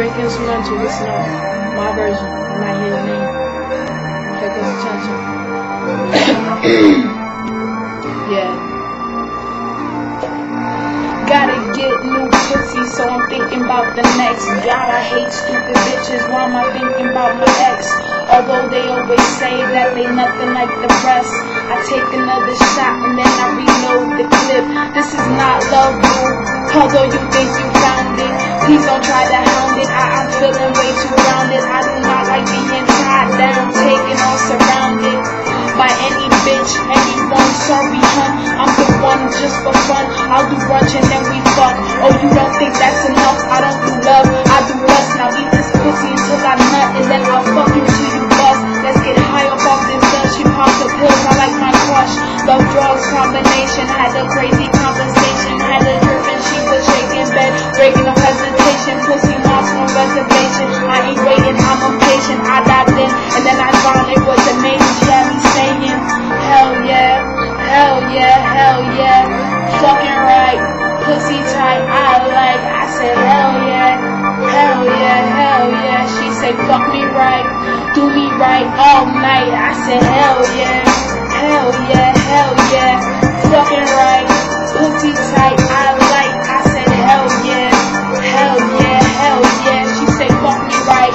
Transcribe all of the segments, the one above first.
favorite instrumental, listen up. My version. You might hear the name. Here goes the cha-cha. Yeah. Gotta get new pussy, so I'm thinking about the next. God, I hate stupid bitches. Why am I thinking about my ex? Although they always say that they nothing like the rest, I take another shot and then I reload the clip. This is not love, boo. Although you think you found it, please don't try to hound it. I'm feeling way too grounded. I do not like being tied down, taken or surrounded by any bitch, anyone. Sorry, hun, I'm the one just for fun. I'll do brunch and then we fuck. Oh, you don't think that's enough? I don't do love, I do lust. Now eat this pussy until I nut, and then I'll fuck you till you bust. Let's get high up off this dust. She popped the pills, I like my crush. Love drugs combination, had a crazy conversation, had a drip and she was shaking bed, breaking no hesitation. Pussy moss no reservation. I ain't waiting, I'm impatient. I dived in and then I found it was amazing. She had me saying, hell yeah, hell yeah, hell yeah, fucking right, pussy tight, I like. I said hell yeah, hell yeah, hell yeah. She said fuck me right, do me right all night. I said hell yeah, hell yeah, hell yeah, fucking right, pussy tight, I like. I said hell yeah, hell yeah, hell yeah. She said fuck me right,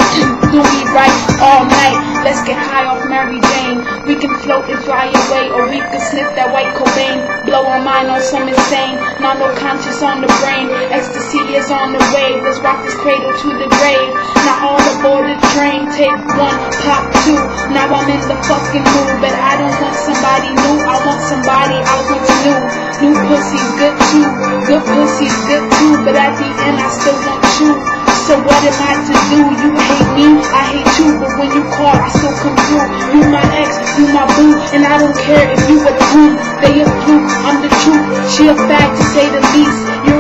do me right all night. Let's get high off Mary Jane. We can float and fly away, or we can sniff that white Cobain. Blow our mind on some insane, not no conscious on the brain. Ecstasy is on the way. Let's rock this cradle to the grave. Now all aboard the train. Take one, pop two. Now I'm in the fucking mood, but I don't want somebody new. I want somebody I want new. New pussy's good too. Good pussy's good too, but at the end I still want you. So what am I to do? You hate me, I hate you, but when you call, I still come through. You my ex, you my boo, and I don't care if you a dude. They a fluke, I'm the truth. She a fact to say the least. You